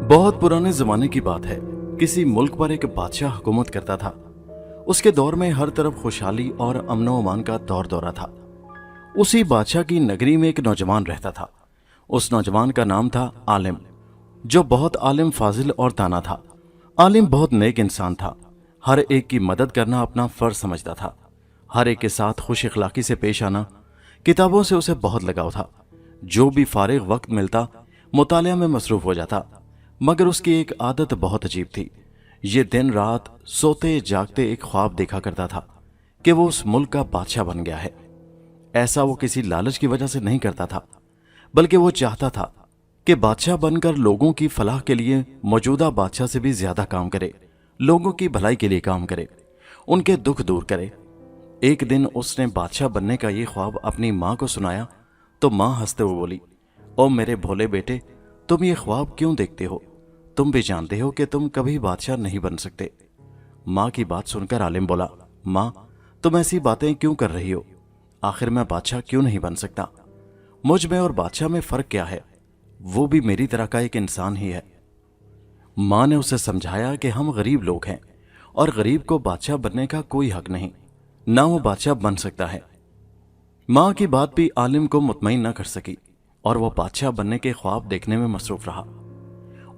बहुत पुराने जमाने की बात है। किसी मुल्क पर एक बादशाह हुकूमत करता था। उसके दौर में हर तरफ खुशहाली और अमनो अमान का दौर दौरा था। उसी बादशाह की नगरी में एक नौजवान रहता था। उस नौजवान का नाम था आलिम, जो बहुत आलिम फाजिल और दाना था। आलिम बहुत नेक इंसान था। हर एक की मदद करना अपना फर्ज समझता था। हर एक के साथ खुश इखलाकी से पेश आना। किताबों से उसे बहुत लगाव था। जो भी फारिग वक्त मिलता मुतालिया में मसरूफ हो जाता। मगर उसकी एक आदत बहुत अजीब थी। ये दिन रात सोते जागते एक ख्वाब देखा करता था कि वो उस मुल्क का बादशाह बन गया है। ऐसा वो किसी लालच की वजह से नहीं करता था, बल्कि वो चाहता था कि बादशाह बनकर लोगों की फलाह के लिए मौजूदा बादशाह से भी ज्यादा काम करे, लोगों की भलाई के लिए काम करे, उनके दुख दूर करे। एक दिन उसने बादशाह बनने का ये ख्वाब अपनी माँ को सुनाया तो माँ हंसते हुए बोली, ओ मेरे भोले बेटे, तुम ये ख्वाब क्यों देखते हो? तुम भी जानते हो कि तुम कभी बादशाह नहीं बन सकते। माँ की बात सुनकर आलिम बोला, माँ तुम ऐसी बातें क्यों कर रही हो? आखिर मैं बादशाह क्यों नहीं बन सकता? मुझ में और बादशाह में फर्क क्या है? वो भी मेरी तरह का एक इंसान ही है। माँ ने उसे समझाया कि हम गरीब लोग हैं और गरीब को बादशाह बनने का कोई हक नहीं, ना वो बादशाह बन सकता है। माँ की बात भी आलिम को मुतमईन न कर सकी और वो बादशाह बनने के ख्वाब देखने में मसरूफ रहा।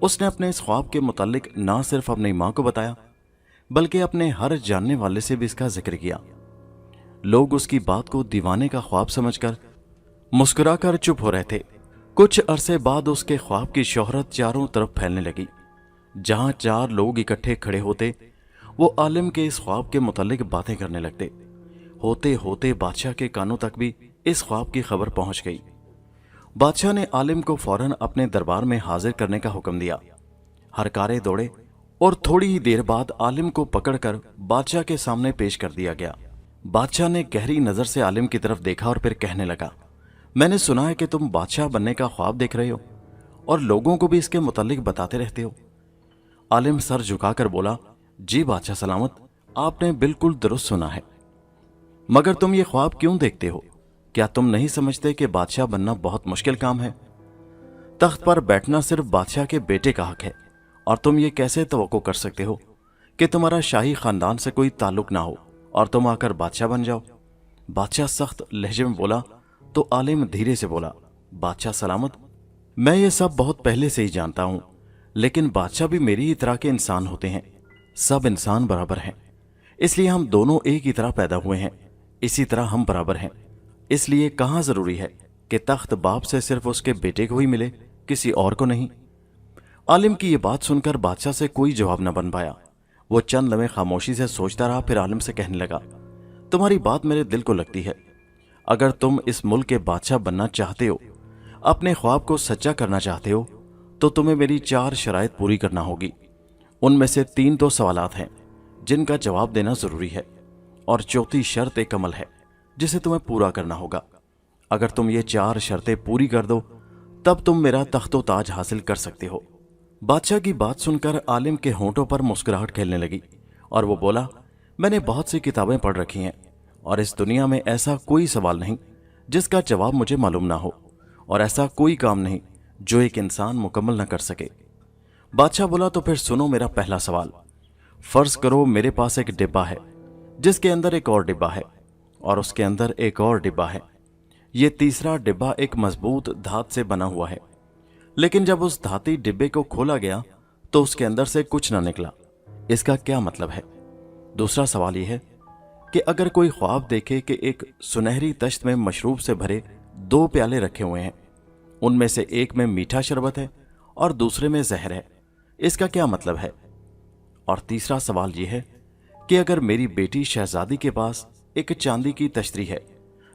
उसने अपने इस ख्वाब के मुतालिक ना सिर्फ अपनी माँ को बताया, बल्कि अपने हर जानने वाले से भी इसका जिक्र किया। लोग उसकी बात को दीवाने का ख्वाब समझकर मुस्कुराकर चुप हो रहे थे। कुछ अरसे बाद उसके ख्वाब की शोहरत चारों तरफ फैलने लगी। जहां चार लोग इकट्ठे खड़े होते, वो आलिम के इस ख्वाब के मुतालिक बातें करने लगते। होते होते बादशाह के कानों तक भी इस ख्वाब की खबर पहुंच गई। बादशाह ने आलिम को फौरन अपने दरबार में हाजिर करने का हुक्म दिया। हरकारे दौड़े और थोड़ी ही देर बाद आलिम को पकड़कर बादशाह के सामने पेश कर दिया गया। बादशाह ने गहरी नजर से आलिम की तरफ देखा और फिर कहने लगा, मैंने सुना है कि तुम बादशाह बनने का ख्वाब देख रहे हो और लोगों को भी इसके मुतालिक बताते रहते हो। आलिम सर झुकाकर बोला, जी बादशाह सलामत, आपने बिल्कुल दुरुस्त सुना है। मगर तुम ये ख्वाब क्यों देखते हो? क्या तुम नहीं समझते कि बादशाह बनना बहुत मुश्किल काम है? तख्त पर बैठना सिर्फ बादशाह के बेटे का हक है, और तुम ये कैसे तवक्को कर सकते हो कि तुम्हारा शाही खानदान से कोई ताल्लुक ना हो और तुम आकर बादशाह बन जाओ? बादशाह सख्त लहजे में बोला तो आलिम धीरे से बोला, बादशाह सलामत, मैं ये सब बहुत पहले से ही जानता हूं, लेकिन बादशाह भी मेरी ही तरह के इंसान होते हैं। सब इंसान बराबर हैं, इसलिए हम दोनों एक ही तरह पैदा हुए हैं, इसी तरह हम बराबर हैं। इसलिए कहाँ जरूरी है कि तख्त बाप से सिर्फ उसके बेटे को ही मिले, किसी और को नहीं। आलिम की ये बात सुनकर बादशाह से कोई जवाब न बन पाया। वो चंद लम्हे खामोशी से सोचता रहा, फिर आलिम से कहने लगा, तुम्हारी बात मेरे दिल को लगती है। अगर तुम इस मुल्क के बादशाह बनना चाहते हो, अपने ख्वाब को सच्चा करना चाहते हो, तो तुम्हें मेरी 4 शराइत पूरी करना होगी। उनमें से 3 तो सवालात हैं जिनका जवाब देना जरूरी है, और चौथी शर्त एक अमल है जिसे तुम्हें पूरा करना होगा। अगर तुम ये 4 शर्तें पूरी कर दो, तब तुम मेरा तख्तो ताज हासिल कर सकते हो। बादशाह की बात सुनकर आलिम के होंठों पर मुस्कुराहट खेलने लगी और वो बोला, मैंने बहुत सी किताबें पढ़ रखी हैं और इस दुनिया में ऐसा कोई सवाल नहीं जिसका जवाब मुझे मालूम ना हो, और ऐसा कोई काम नहीं जो एक इंसान मुकम्मल न कर सके। बादशाह बोला, तो फिर सुनो मेरा पहला सवाल। फर्ज करो मेरे पास एक डिब्बा है, जिसके अंदर एक और डिब्बा है, और उसके अंदर एक और डिब्बा है। ये तीसरा डिब्बा एक मजबूत धात से बना हुआ है, लेकिन जब उस धाती डिब्बे को खोला गया तो उसके अंदर से कुछ ना निकला। इसका क्या मतलब है? दूसरा सवाल यह है कि अगर कोई ख्वाब देखे कि एक सुनहरी तश्त में मशरूब से भरे 2 प्याले रखे हुए हैं, उनमें से एक में मीठा शरबत है और दूसरे में जहर है, इसका क्या मतलब है? और तीसरा सवाल यह है कि अगर मेरी बेटी शहजादी के पास एक चांदी की तश्तरी है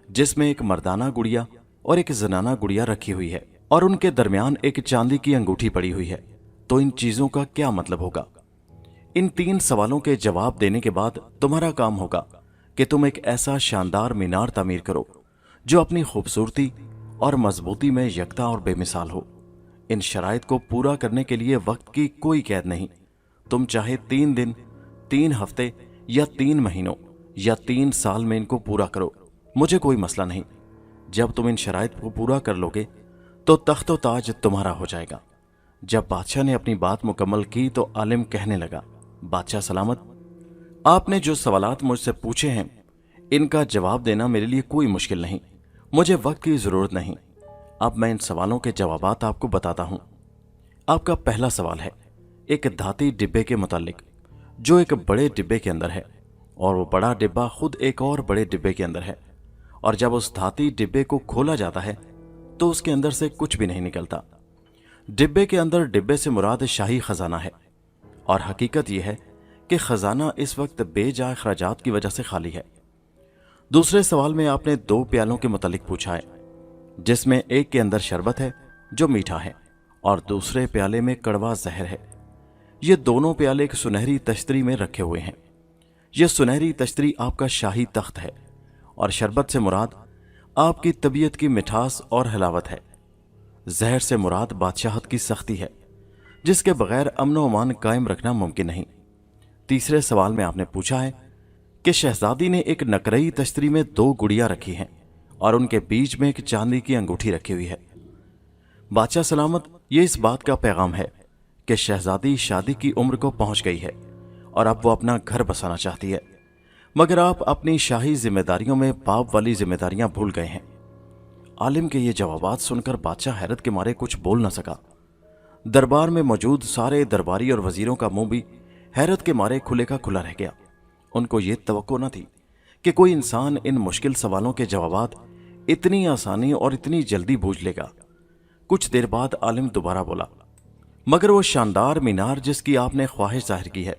जिसमें एक मर्दाना गुड़िया और एक जनाना गुड़िया रखी हुई है और उनके दरमियान एक चांदी की अंगूठी पड़ी हुई है, तो इन चीजों का क्या मतलब होगा? इन 3 सवालों के जवाब देने के बाद तुम्हारा काम होगा कि तुम एक ऐसा शानदार मीनार तामीर करो जो अपनी खूबसूरती और मजबूती में यकता और बेमिसाल हो। इन शराइत को पूरा करने के लिए वक्त की कोई कैद नहीं। तुम चाहे 3 दिन, 3 हफ्ते या 3 महीनों या 3 साल में इनको पूरा करो, मुझे कोई मसला नहीं। जब तुम इन शराइत को पूरा कर लोगे तो तख्तो ताज तुम्हारा हो जाएगा। जब बादशाह ने अपनी बात मुकम्मल की तो आलिम कहने लगा, बादशाह सलामत, आपने जो सवालात मुझसे पूछे हैं इनका जवाब देना मेरे लिए कोई मुश्किल नहीं, मुझे वक्त की ज़रूरत नहीं। अब मैं इन सवालों के जवाबात आपको बताता हूँ। आपका पहला सवाल है एक धाती डिब्बे के मुतालिक, जो एक बड़े डिब्बे के अंदर है, और वो बड़ा डिब्बा खुद एक और बड़े डिब्बे के अंदर है, और जब उस धाती डिब्बे को खोला जाता है तो उसके अंदर से कुछ भी नहीं निकलता। डिब्बे के अंदर डिब्बे से मुराद शाही खजाना है, और हकीकत यह है कि खजाना इस वक्त बेजा अखराजात की वजह से खाली है। दूसरे सवाल में आपने 2 प्यालों के मुतालिक पूछा है, जिसमें एक के अंदर शरबत है जो मीठा है और दूसरे प्याले में कड़वा जहर है। ये दोनों प्याले एक सुनहरी तश्तरी में रखे हुए हैं। यह सुनहरी तश्तरी आपका शाही तख्त है, और शरबत से मुराद आपकी तबीयत की मिठास और हलावत है। जहर से मुराद बादशाहत की सख्ती है, जिसके बगैर अमन व अमान कायम रखना मुमकिन नहीं। तीसरे सवाल में आपने पूछा है कि शहजादी ने एक नकरई तश्तरी में 2 गुड़ियां रखी हैं और उनके बीच में एक चांदी की अंगूठी रखी हुई है। बादशाह सलामत, ये इस बात का पैगाम है कि शहजादी शादी की उम्र को पहुंच गई है और अब वो अपना घर बसाना चाहती है, मगर आप अपनी शाही जिम्मेदारियों में बाप वाली जिम्मेदारियां भूल गए हैं। आलिम के ये जवाबात सुनकर बादशाह हैरत के मारे कुछ बोल न सका। दरबार में मौजूद सारे दरबारी और वजीरों का मुंह भी हैरत के मारे खुले का खुला रह गया। उनको ये तवक्को न थी कि कोई इंसान इन मुश्किल सवालों के जवाबात इतनी आसानी और इतनी जल्दी बूझ लेगा। कुछ देर बाद आलिम दोबारा बोला, मगर वो शानदार मीनार जिसकी आपने ख्वाहिश जाहिर की है,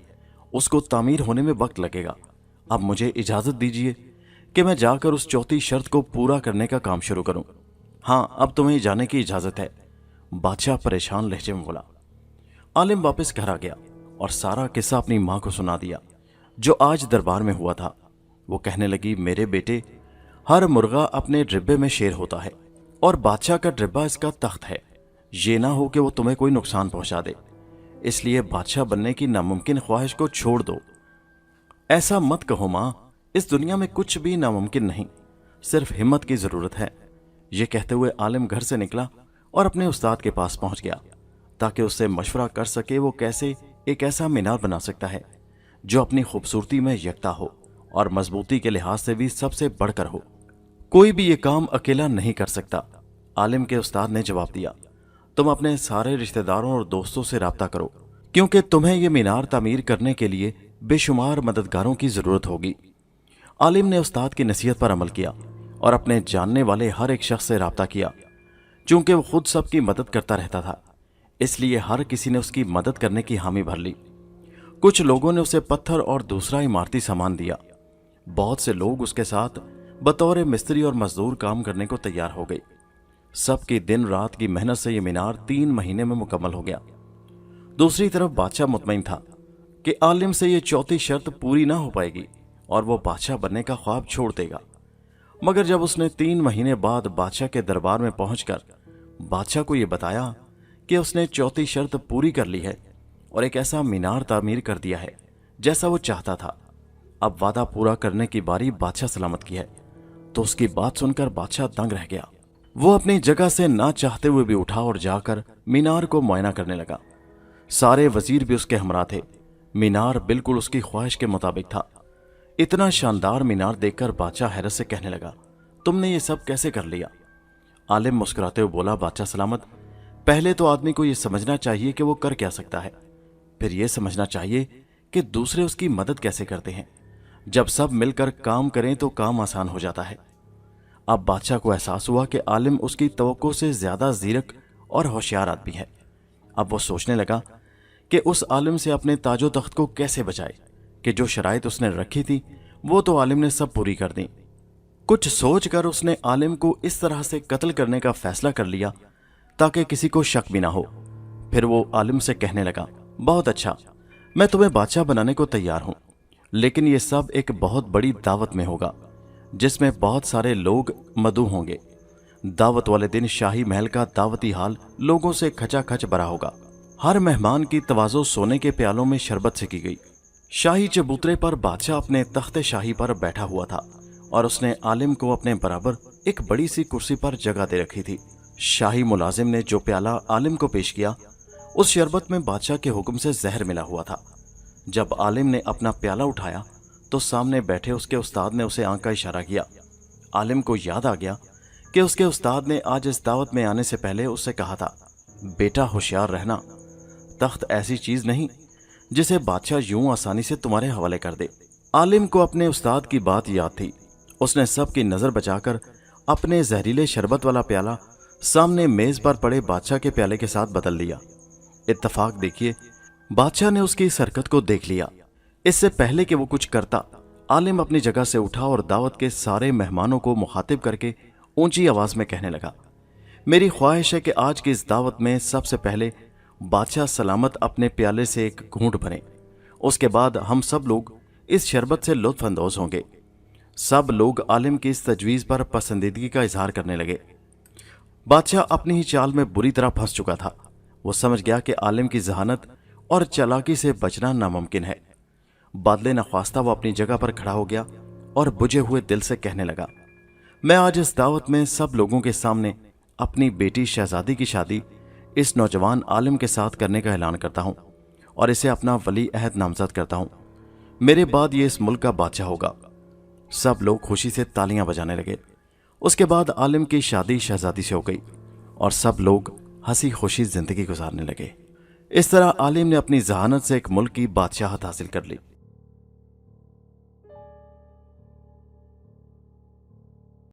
उसको तामीर होने में वक्त लगेगा। अब मुझे इजाज़त दीजिए कि मैं जाकर उस चौथी शर्त को पूरा करने का काम शुरू करूं। हाँ, अब तुम्हें जाने की इजाज़त है, बादशाह परेशान लहजे में बोला। आलिम वापस घर आ गया और सारा किस्सा अपनी माँ को सुना दिया जो आज दरबार में हुआ था। वो कहने लगी, मेरे बेटे, हर मुर्गा अपने डिब्बे में शेर होता है और बादशाह का डिब्बा इसका तख्त है। ये ना हो कि वो तुम्हें कोई नुकसान पहुंचा दे, इसलिए बादशाह बनने की नामुमकिन ख्वाहिश को छोड़ दो। ऐसा मत कहो माँ, इस दुनिया में कुछ भी नामुमकिन नहीं, सिर्फ हिम्मत की जरूरत है। ये कहते हुए आलिम घर से निकला और अपने उस्ताद के पास पहुंच गया ताकि उससे मशवरा कर सके वो कैसे एक ऐसा मीनार बना सकता है जो अपनी खूबसूरती में यकता हो और मजबूती के लिहाज से भी सबसे बढ़कर हो। कोई भी ये काम अकेला नहीं कर सकता। आलिम के उस्ताद ने जवाब दिया, तुम अपने सारे रिश्तेदारों और दोस्तों से राब्ता करो, क्योंकि तुम्हें ये मीनार तामीर करने के लिए बेशुमार मददगारों की जरूरत होगी। आलिम ने उस्ताद की नसीहत पर अमल किया और अपने जानने वाले हर एक शख्स से राब्ता किया। चूंकि वो खुद सबकी मदद करता रहता था, इसलिए हर किसी ने उसकी मदद करने की हामी भर ली। कुछ लोगों ने उसे पत्थर और दूसरा इमारती सामान दिया। बहुत से लोग उसके साथ बतौर मिस्त्री और मजदूर काम करने को तैयार हो गए। सबकी दिन रात की मेहनत से यह मीनार 3 महीने में मुकम्मल हो गया। दूसरी तरफ बादशाह मुतमईन था कि आलिम से यह चौथी शर्त पूरी ना हो पाएगी और वो बादशाह बनने का ख्वाब छोड़ देगा। मगर जब उसने 3 महीने बाद बादशाह के दरबार में पहुंचकर बादशाह को यह बताया कि उसने चौथी शर्त पूरी कर ली है और एक ऐसा मीनार तामीर कर दिया है जैसा वो चाहता था, अब वादा पूरा करने की बारी बादशाह सलामत की है, तो उसकी बात सुनकर बादशाह दंग रह गया। वो अपनी जगह से ना चाहते हुए भी उठा और जाकर मीनार को मुआयना करने लगा। सारे वजीर भी उसके हमरा थे। मीनार बिल्कुल उसकी ख्वाहिश के मुताबिक था। इतना शानदार मीनार देखकर बादशाह हैरत से कहने लगा, तुमने ये सब कैसे कर लिया? आलिम मुस्कुराते हुए बोला, बादशाह सलामत, पहले तो आदमी को यह समझना चाहिए कि वो कर क्या सकता है, फिर यह समझना चाहिए कि दूसरे उसकी मदद कैसे करते हैं। जब सब मिलकर काम करें तो काम आसान हो जाता है। अब बादशाह को एहसास हुआ कि आलिम उसकी तवक्को से ज्यादा जीरक और होशियार आदमी है। अब वो सोचने लगा कि उस आलिम से अपने ताजो तख्त को कैसे बचाए कि जो शराइत उसने रखी थी वो तो आलिम ने सब पूरी कर दी। कुछ सोचकर उसने आलिम को इस तरह से कत्ल करने का फैसला कर लिया ताकि किसी को शक भी ना हो। फिर वो आलिम से कहने लगा, बहुत अच्छा, मैं तुम्हें बादशाह बनाने को तैयार हूं, लेकिन ये सब एक बहुत बड़ी दावत में होगा जिसमें बहुत सारे लोग मदऊ होंगे। दावत वाले दिन शाही महल का दावती हाल लोगों से खचाखच भरा होगा। हर मेहमान की तवाज़ो सोने के प्यालों में शरबत से की गई। शाही चबूतरे पर बादशाह अपने तख्त शाही पर बैठा हुआ था और उसने आलिम को अपने बराबर एक बड़ी सी कुर्सी पर जगह दे रखी थी। शाही मुलाजिम ने जो प्याला आलिम को पेश किया उस शरबत में बादशाह के हुक्म से जहर मिला हुआ था। जब आलिम ने अपना प्याला उठाया तो सामने बैठे उसके उस्ताद ने उसे आंख का इशारा किया। आलिम को याद आ गया कि उसके उस्ताद ने आज इस दावत में आने से पहले उससे कहा था, बेटा होशियार रहना, तख्त ऐसी चीज नहीं जिसे बादशाह यूं आसानी से तुम्हारे हवाले कर दे। आलिम को अपने उस्ताद की बात याद थी। उसने सबकी नजर बचाकर अपने जहरीले शरबत वाला प्याला सामने मेज पर पड़े बादशाह के प्याले के साथ बदल लिया। इत्तफाक देखिए, बादशाह ने उसकी इस हरकत को देख लिया। इससे पहले कि वो कुछ करता, आलिम अपनी जगह से उठा और दावत के सारे मेहमानों को मुखातिब करके ऊंची आवाज में कहने लगा, मेरी ख्वाहिश है कि आज की इस दावत में सबसे पहले बादशाह सलामत अपने प्याले से एक घूंट भरें। उसके बाद हम सब लोग इस शरबत से लुत्फ अंदोज होंगे। सब लोग आलिम की इस तजवीज़ पर पसंदीदगी का इजहार करने लगे। बादशाह अपनी ही चाल में बुरी तरह फंस चुका था। वो समझ गया कि आलिम की जहानत और चालाकी से बचना नामुमकिन है। बादले नख्वास्ता वो अपनी जगह पर खड़ा हो गया और बुझे हुए दिल से कहने लगा, मैं आज इस दावत में सब लोगों के सामने अपनी बेटी शहजादी की शादी इस नौजवान आलिम के साथ करने का ऐलान करता हूं और इसे अपना वली अहद नामजद करता हूं। मेरे बाद ये इस मुल्क का बादशाह होगा। सब लोग खुशी से तालियां बजाने लगे। उसके बाद आलिम की शादी शहजादी से हो गई और सब लोग हंसी खुशी जिंदगी गुजारने लगे। इस तरह आलिम ने अपनी जहानत से एक मुल्क की बादशाहत हासिल कर ली।